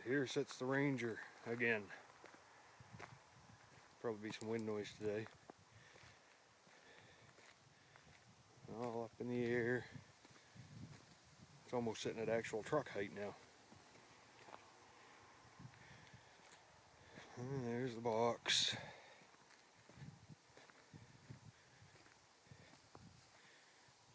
here sits the Ranger again. Probably be some wind noise today. All up in the air. It's almost sitting at actual truck height now. And there's the box.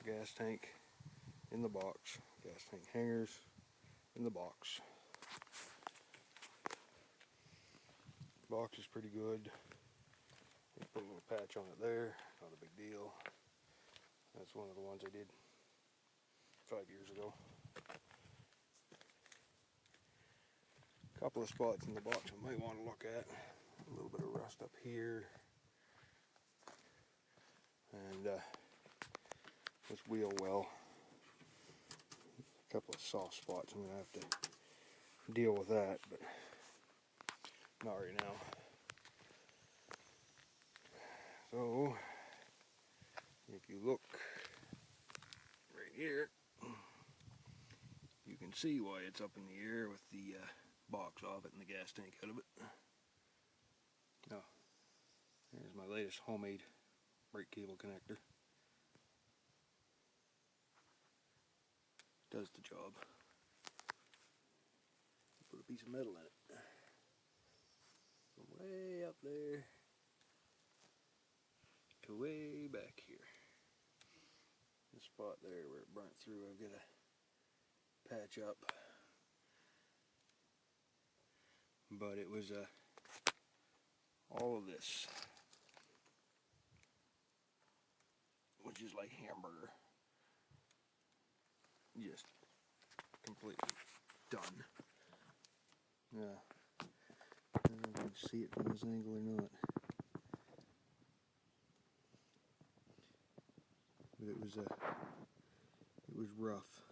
Gas tank in the box. Gas tank hangers in the box. Box is pretty good. Put a little patch on it there, not a big deal. That's one of the ones I did 5 years ago. A couple of spots in the box I might want to look at. A little bit of rust up here. And this wheel well. A couple of soft spots. I'm going to have to deal with that, but not right now. So, if you look right here, you can see why it's up in the air with the box off it and the gas tank out of it. Oh, there's my latest homemade brake cable connector. Does the job. Put a piece of metal in it. From way up there to way back here. The spot there where it burnt through, I've got to patch up. But it was all of this, which is like hamburger, just completely done. Yeah, I don't know if you can see it from this angle or not, but it was rough.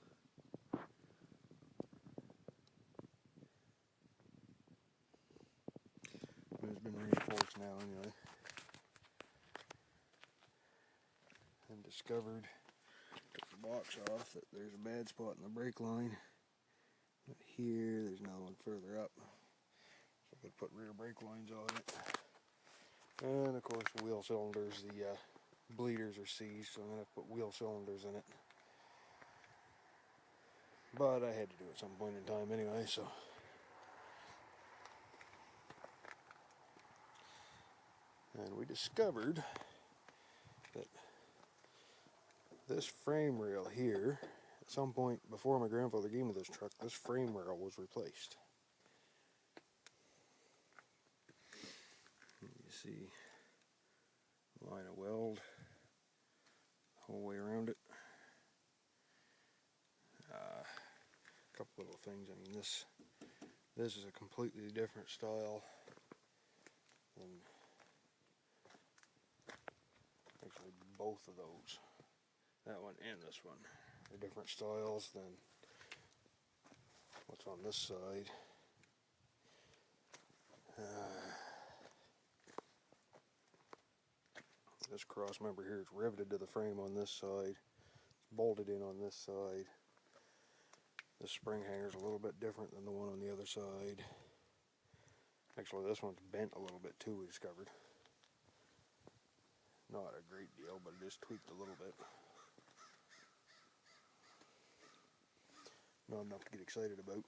It's been reinforced now anyway. And discovered, took the box off, that there's a bad spot in the brake line. But here, there's another one further up. So I'm going to put rear brake lines on it. And of course the wheel cylinders, the bleeders are seized, so I'm going to put wheel cylinders in it. But I had to do it at some point in time anyway, so. And we discovered that this frame rail here, at some point before my grandfather gave me this truck, this frame rail was replaced. You see a line of weld the whole way around it. A couple little things. I mean, this is a completely different style than actually both of those. That one and this one are different styles than what's on this side. This cross member here is riveted to the frame on this side. It's bolted in on this side. This spring hanger is a little bit different than the one on the other side. Actually, this one's bent a little bit too, we discovered. Not a great deal, but it is tweaked a little bit. Not enough to get excited about.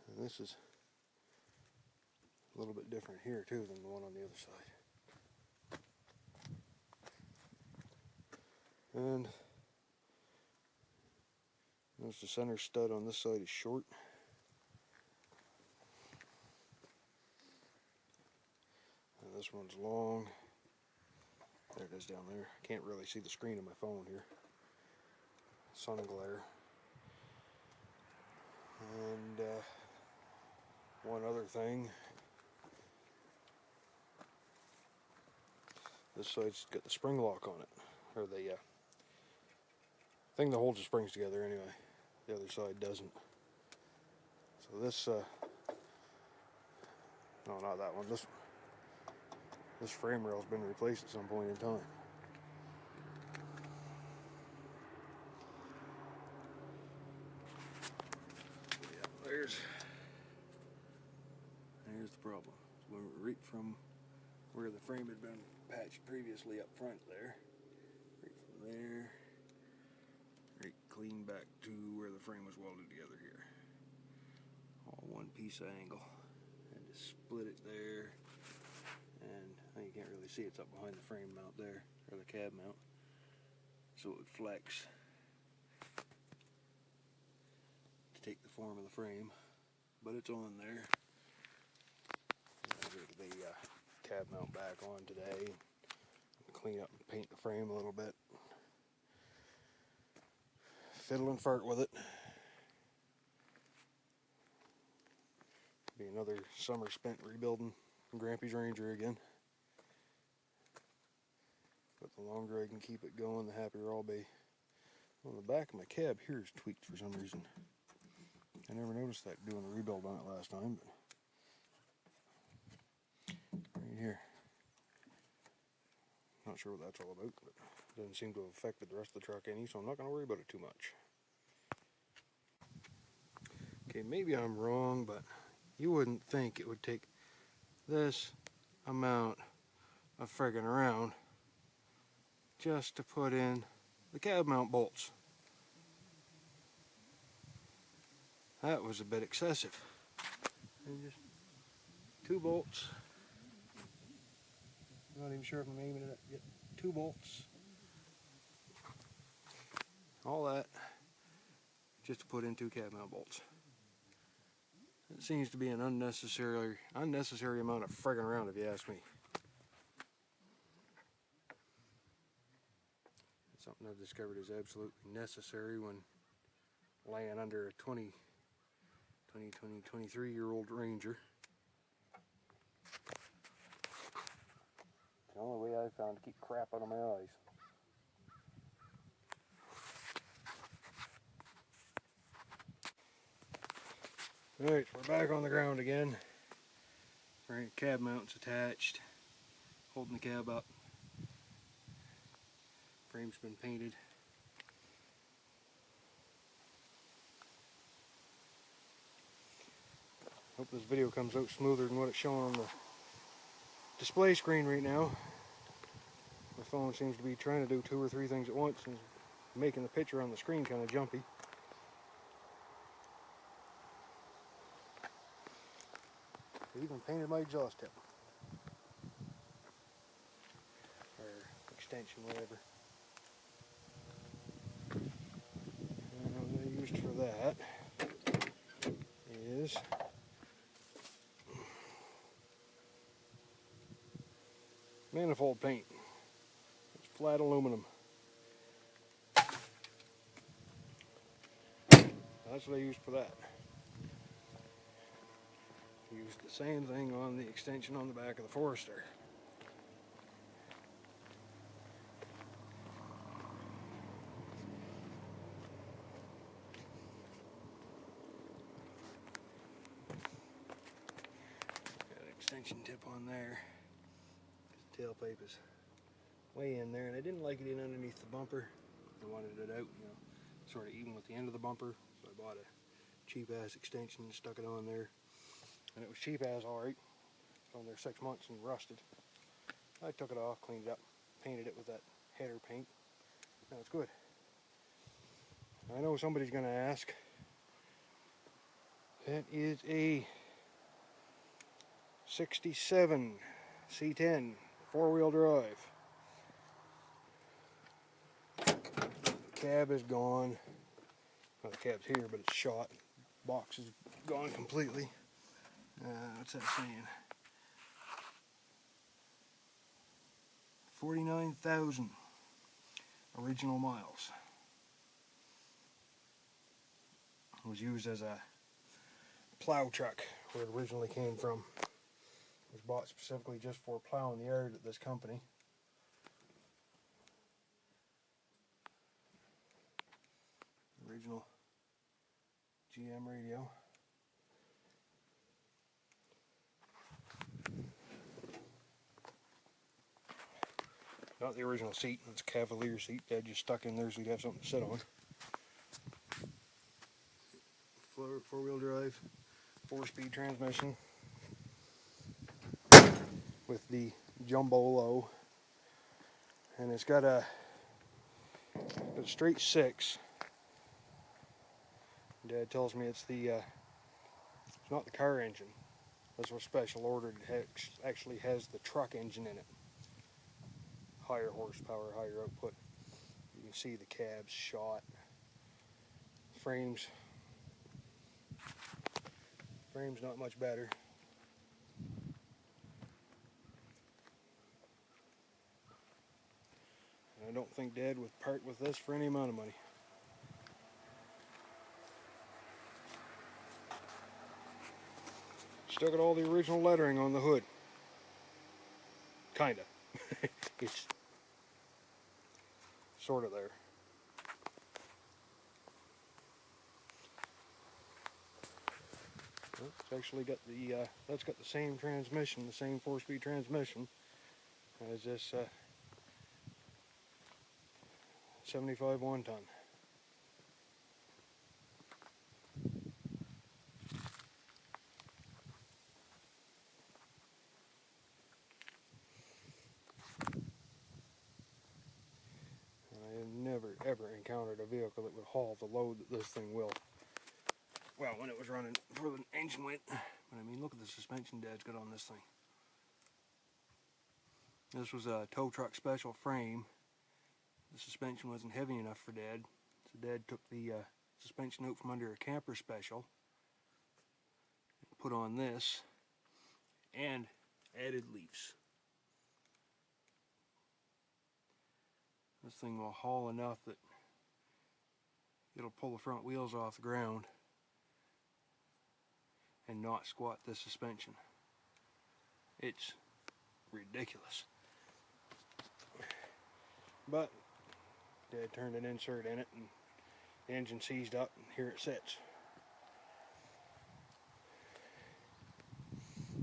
And this is a little bit different here too than the one on the other side. And notice the center stud on this side is short. And this one's long. There it is down there. Can't really see the screen of my phone here. Sun glare. And one other thing. This side's got the spring lock on it. Or the thing that holds the springs together anyway. The other side doesn't. So this, no, not that one. This frame rail's been replaced at some point in time. Yeah, there's the problem. So right from where the frame had been patched previously up front there, right from there, right clean back to where the frame was welded together here. All one piece of angle. And just split it there, and you can't really see it's up behind the frame mount there, or the cab mount, so it would flex to take the form of the frame, but it's on there. I'll get the cab mount back on today, clean up and paint the frame a little bit, fiddle and fart with it. Be another summer spent rebuilding Grampy's Ranger again. But the longer I can keep it going, the happier I'll be. On the back of my cab here is tweaked for some reason. I never noticed that doing the rebuild on it last time, but right here. Not sure what that's all about, but it doesn't seem to have affected the rest of the truck any, so I'm not going to worry about it too much. Okay, maybe I'm wrong, but you wouldn't think it would take this amount of friggin' around just to put in the cab mount bolts. That was a bit excessive. And just 2 bolts. I'm not even sure if I'm aiming it at yet. 2 bolts. All that just to put in 2 cab mount bolts. It seems to be an unnecessary amount of friggin' around, if you ask me. It's something I've discovered is absolutely necessary when laying under a 23-year-old Ranger. It's the only way I've found to keep crap out of my eyes. Alright, we're back on the ground again. Right, cab mount's attached, holding the cab up. Frame's been painted. Hope this video comes out smoother than what it's showing on the display screen right now. My phone seems to be trying to do 2 or 3 things at once and making the picture on the screen kind of jumpy. I even painted my exhaust tip. Or extension, whatever. And what I used for that is manifold paint. It's flat aluminum. That's what I used for that. Used the same thing on the extension on the back of the Forester. Got an extension tip on there. The tailpipe is way in there, and I didn't like it in underneath the bumper. I wanted it out, you know, sort of even with the end of the bumper. So I bought a cheap ass extension and stuck it on there. And it was cheap as alright. It's on there 6 months and rusted. I took it off, cleaned it up, painted it with that header paint. Now it's good. I know somebody's going to ask. That is a 67 C10 4-wheel drive. Cab is gone. Well, the cab's here, but it's shot. Box is gone completely. What's that saying? 49,000 original miles. It was used as a plow truck where it originally came from. It was bought specifically just for plowing the yard at this company. Original GM radio. Not the original seat, it's a Cavalier seat. Dad just stuck in there so he'd have something to sit on. four-wheel drive, 4-speed transmission with the jumbo low, and it's got a straight 6. Dad tells me it's not the car engine. This was special ordered. It actually has the truck engine in it. Higher horsepower, higher output. You can see the cab's shot. Frame's not much better. And I don't think Dad would part with this for any amount of money. Still got all the original lettering on the hood. Kinda. It's sort of there. Well, it's actually got that's got the same transmission, the same 4-speed transmission as this 75 one-ton. I have never ever encountered a vehicle that would haul the load that this thing will. Well, when it was running for the engine weight. But I mean, look at the suspension Dad's got on this thing. This was a tow truck special frame. The suspension wasn't heavy enough for Dad, so Dad took the suspension out from under a camper special, put on this, and added leaves. This thing will haul enough that it'll pull the front wheels off the ground and not squat the suspension. It's ridiculous. But Dad turned an insert in it and the engine seized up and here it sits.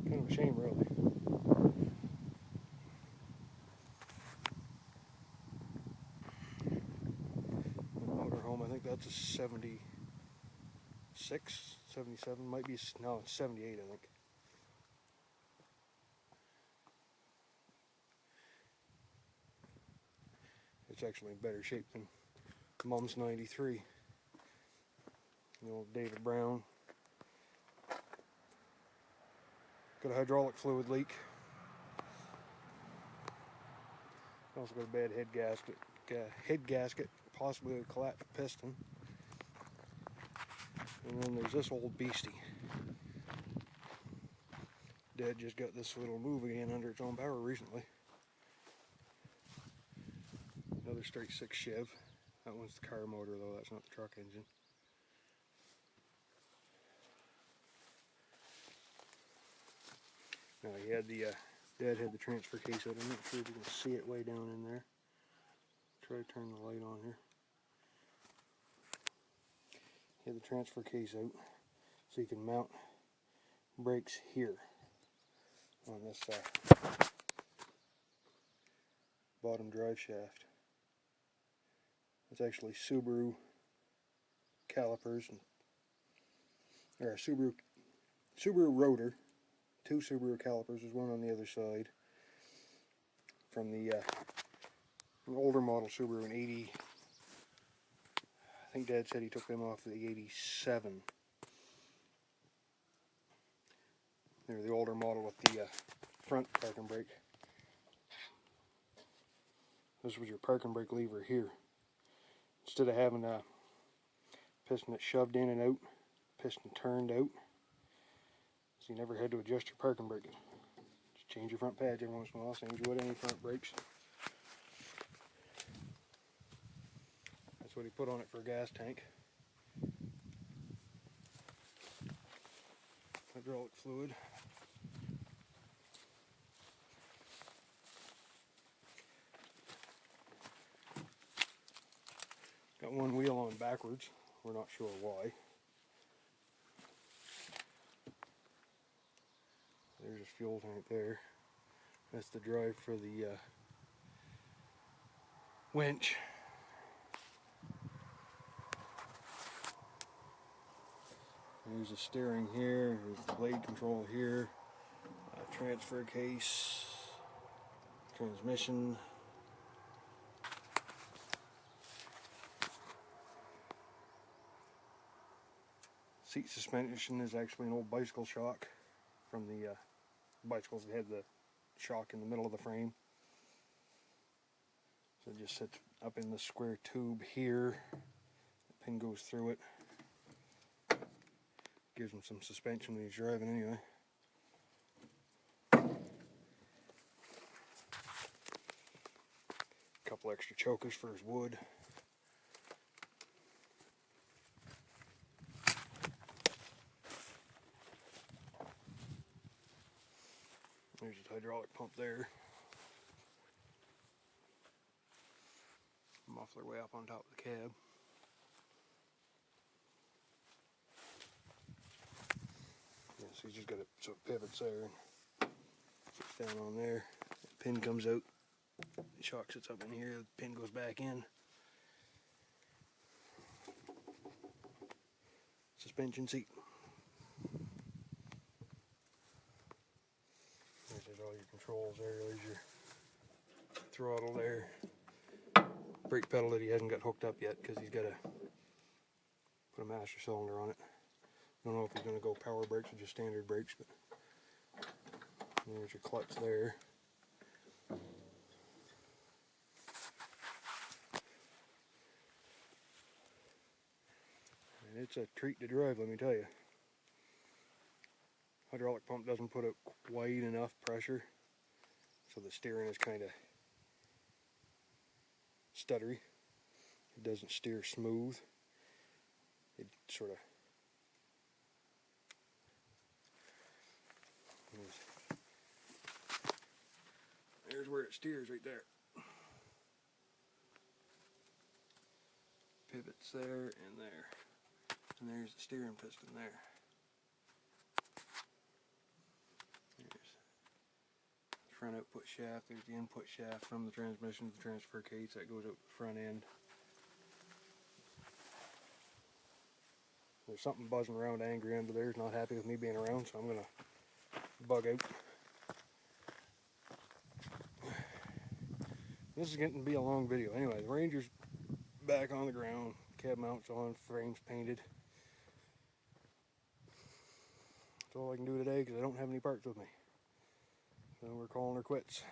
Kind of a shame, really. Motorhome, I think that's a 76, 77, might be, no, it's 78, I think. It's actually in better shape than Mom's 93. The old David Brown. Got a hydraulic fluid leak. Also got a bad head gasket, possibly a collapsed piston. And then there's this old beastie. Dad just got this little move again under its own power recently. Another straight 6 Chev. That one's the car motor though, that's not the truck engine. Now he had Dad had the transfer case out. I'm not sure if you can see it way down in there. Try to turn the light on here. He had the transfer case out so you can mount brakes here on this bottom drive shaft. It's actually Subaru calipers, or a Subaru rotor. 2 Subaru calipers. There's one on the other side from the an older model Subaru in 80. I think Dad said he took them off the 87. They're the older model with the front parking brake. This was your parking brake lever here. Instead of having a piston that's shoved in and out, piston turned out, so you never had to adjust your parking brake. Just change your front pads every once in a while, same as you would any front brakes. That's what he put on it for a gas tank. Hydraulic fluid. Got one wheel on backwards. We're not sure why. There's a fuel tank there. That's the drive for the winch. Here's the steering here, here's the blade control here, transfer case, transmission. Seat suspension is actually an old bicycle shock from the bicycles that had the shock in the middle of the frame. So it just sits up in the square tube here. The pin goes through it. Gives him some suspension when he's driving anyway. A couple extra chokers for his wood. There's his hydraulic pump there. Muffler way up on top of the cab. Yeah, so he's just got it so it pivots there and sits down on there. The pin comes out. The shock sits up in here. The pin goes back in. Suspension seat. There's all your controls there. There's your throttle there. Brake pedal that he hasn't got hooked up yet because he's got to put a master cylinder on it. I don't know if he's going to go power brakes or just standard brakes, but there's your clutch there. And it's a treat to drive, let me tell you. Hydraulic pump doesn't put out quite enough pressure, so the steering is kind of stuttery. It doesn't steer smooth. It sort of there's where it steers right there. Pivots there and there. And there's the steering piston there. There's the front output shaft. There's the input shaft from the transmission to the transfer case. That goes out the front end. There's something buzzing around angry under there. He's not happy with me being around, so I'm going to bug out. This is getting to be a long video. Anyway, the Ranger's back on the ground. Cab mounts on, frames painted. That's all I can do today because I don't have any parts with me. So we're calling her quits.